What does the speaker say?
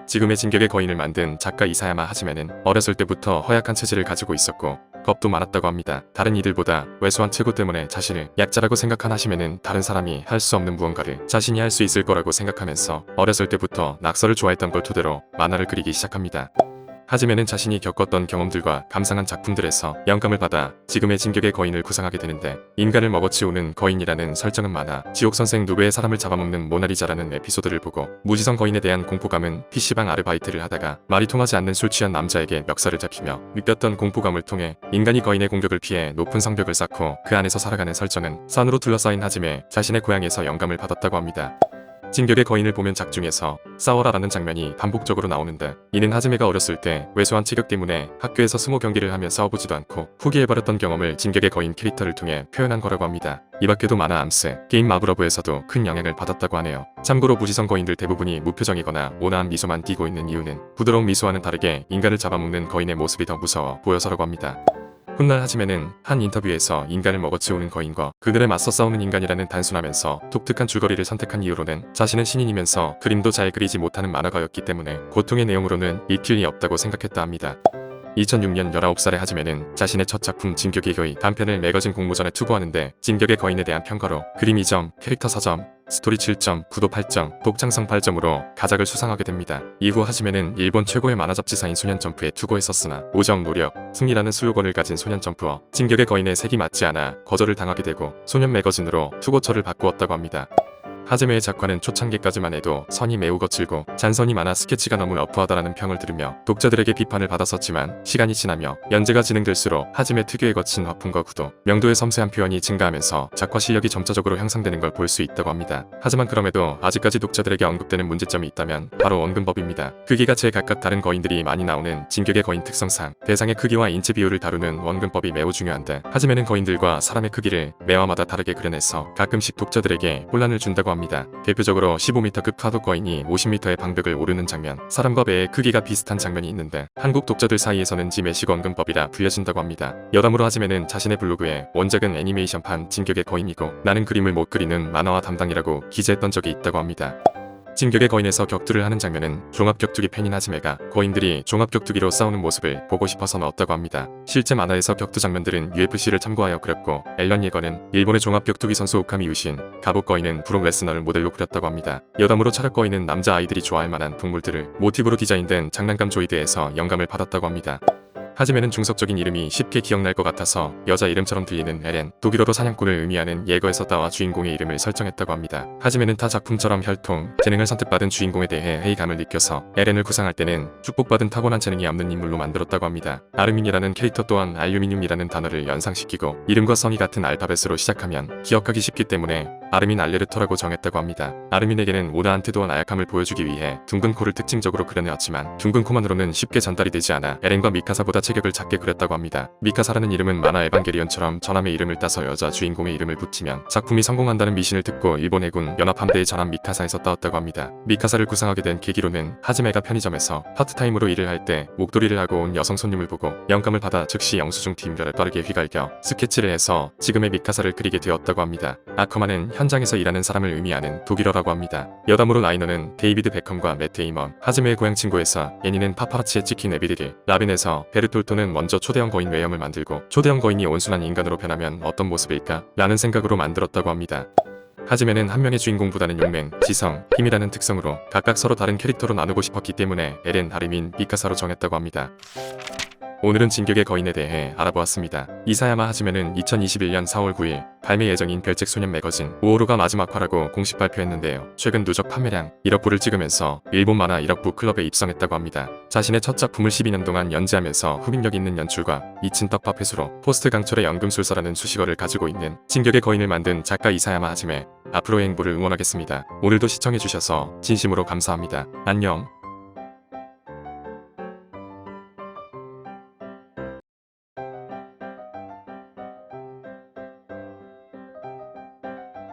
지금의 진격의 거인을 만든 작가 이사야마 하지메는 어렸을 때부터 허약한 체질을 가지고 있었고 겁도 많았다고 합니다. 다른 이들보다 왜소한 체구 때문에 자신을 약자라고 생각한 하지메는 다른 사람이 할 수 없는 무언가를 자신이 할 수 있을 거라고 생각하면서 어렸을 때부터 낙서를 좋아했던 걸 토대로 만화를 그리기 시작합니다. 하지메는 자신이 겪었던 경험들과 감상한 작품들에서 영감을 받아 지금의 진격의 거인을 구상하게 되는데, 인간을 먹어치우는 거인이라는 설정은 만화 지옥선생 누베의 사람을 잡아먹는 모나리자라는 에피소드를 보고 무지성 거인에 대한 공포감은 PC방 아르바이트를 하다가 말이 통하지 않는 술 취한 남자에게 멱살을 잡히며 느꼈던 공포감을 통해 인간이 거인의 공격을 피해 높은 성벽을 쌓고 그 안에서 살아가는 설정은 산으로 둘러싸인 하지메 자신의 고향에서 영감을 받았다고 합니다. 진격의 거인을 보면 작중에서 싸워라라는 장면이 반복적으로 나오는데, 이는 하지메가 어렸을 때 왜소한 체격 때문에 학교에서 스모 경기를 하며 싸워보지도 않고 후기해버렸던 경험을 진격의 거인 캐릭터를 통해 표현한 거라고 합니다. 이밖에도 만화 암스, 게임 마블러브에서도 큰 영향을 받았다고 하네요. 참고로 무지성 거인들 대부분이 무표정이거나 온화한 미소만 띠고 있는 이유는 부드러운 미소와는 다르게 인간을 잡아먹는 거인의 모습이 더 무서워 보여서라고 합니다. 훗날 하지메는 한 인터뷰에서 인간을 먹어치우는 거인과 그들에 맞서 싸우는 인간이라는 단순하면서 독특한 줄거리를 선택한 이유로는 자신은 신인이면서 그림도 잘 그리지 못하는 만화가였기 때문에 고통의 내용으로는 읽힐 리 없다고 생각했다 합니다. 2006년 19살의 하지메는 자신의 첫 작품 진격의 거인 단편을 매거진 공모전에 투고하는데, 진격의 거인에 대한 평가로 그림 2점, 캐릭터 4점, 스토리 7점, 구도 8점, 독창성 8점으로 가작을 수상하게 됩니다. 이후 하지메는 일본 최고의 만화 잡지사인 소년점프에 투고했었으나 오정, 노력, 승리라는 수요건을 가진 소년점프와 진격의 거인의 색이 맞지 않아 거절을 당하게 되고 소년 매거진으로 투고처를 바꾸었다고 합니다. 하지메의 작화는 초창기까지만 해도 선이 매우 거칠고 잔선이 많아 스케치가 너무 러프하다라는 평을 들으며 독자들에게 비판을 받았었지만, 시간이 지나며 연재가 진행될수록 하지메 특유의 거친 화풍과 구도, 명도의 섬세한 표현이 증가하면서 작화 실력이 점차적으로 향상되는 걸 볼 수 있다고 합니다. 하지만 그럼에도 아직까지 독자들에게 언급되는 문제점이 있다면 바로 원근법입니다. 크기가 제각각 다른 거인들이 많이 나오는 진격의 거인 특성상 대상의 크기와 인체 비율을 다루는 원근법이 매우 중요한데, 하지메는 거인들과 사람의 크기를 매화마다 다르게 그려내서 가끔씩 독자들에게 혼란을 준다고 합니다. 대표적으로 15m급 파도 거인이 50m의 방벽을 오르는 장면, 사람과 배의 크기가 비슷한 장면이 있는데 한국 독자들 사이에서는 지메식 원근법이라 불려진다고 합니다. 여담으로 하지메는 자신의 블로그에 원작은 애니메이션판 진격의 거인이고 나는 그림을 못 그리는 만화화 담당이라고 기재했던 적이 있다고 합니다. 진격의 거인에서 격투를 하는 장면은 종합격투기 팬인 하지메가 거인들이 종합격투기로 싸우는 모습을 보고 싶어서 넣었다고 합니다. 실제 만화에서 격투 장면들은 UFC를 참고하여 그렸고, 앨런 예거는 일본의 종합격투기 선수 오카미 유신, 갑옷 거인은 브록 레스너를 모델로 그렸다고 합니다. 여담으로 철학 거인은 남자 아이들이 좋아할 만한 동물들을 모티브로 디자인된 장난감 조이드에서 영감을 받았다고 합니다. 하지메는 중석적인 이름이 쉽게 기억날 것 같아서 여자 이름처럼 들리는 에렌, 독일어로 사냥꾼을 의미하는 예거에서 따와 주인공의 이름을 설정했다고 합니다. 하지메는 타 작품처럼 혈통, 재능을 선택받은 주인공에 대해 회의감을 느껴서 에렌을 구상할 때는 축복받은 타고난 재능이 없는 인물로 만들었다고 합니다. 아르민이라는 캐릭터 또한 알루미늄이라는 단어를 연상시키고 이름과 성이 같은 알파벳으로 시작하면 기억하기 쉽기 때문에 아르민 알레르터라고 정했다고 합니다. 아르민에게는 오다한테도 나약함을 보여주기 위해 둥근 코를 특징적으로 그려내었지만 둥근 코만으로는 쉽게 전달이 되지 않아 에렌과 미카사보다 체격을 작게 그렸다고 합니다. 미카사라는 이름은 만화 에반게리온처럼 전함의 이름을 따서 여자 주인공의 이름을 붙이면 작품이 성공한다는 미신을 듣고 일본 해군 연합함대의 전함 미카사에서 따왔다고 합니다. 미카사를 구상하게 된 계기로는 하지메가 편의점에서 파트타임으로 일을 할 때 목도리를 하고 온 여성 손님을 보고 영감을 받아 즉시 영수증 팀별을 빠르게 휘갈겨 스케치를 해서 지금의 미카사를 그리게 되었다고 합니다. 아커만은 현장에서 일하는 사람을 의미하는 독일어라고 합니다. 여담으로 라이너는 데이비드 베컴과 맷 데이먼, 하지메의 고향 친구에서 애니는 파파라치에 찍힌 에비드릴, 라빈에서 베르톨토는 먼저 초대형 거인 외형을 만들고 초대형 거인이 온순한 인간으로 변하면 어떤 모습일까? 라는 생각으로 만들었다고 합니다. 하지메는 한 명의 주인공보다는 용맹, 지성, 힘이라는 특성으로 각각 서로 다른 캐릭터로 나누고 싶었기 때문에 에렌, 아르민, 미카사로 정했다고 합니다. 오늘은 진격의 거인에 대해 알아보았습니다. 이사야마 하지메는 2021년 4월 9일 발매 예정인 별책 소년 매거진 5호로가 마지막화라고 공식 발표했는데요. 최근 누적 판매량 1억 부를 찍으면서 일본 만화 1억 부 클럽에 입성했다고 합니다. 자신의 첫 작품을 12년 동안 연재하면서 흡입력 있는 연출과 미친 떡밥 회수로 포스트 강철의 연금술사라는 수식어를 가지고 있는 진격의 거인을 만든 작가 이사야마 하지메, 앞으로의 행보를 응원하겠습니다. 오늘도 시청해주셔서 진심으로 감사합니다. 안녕.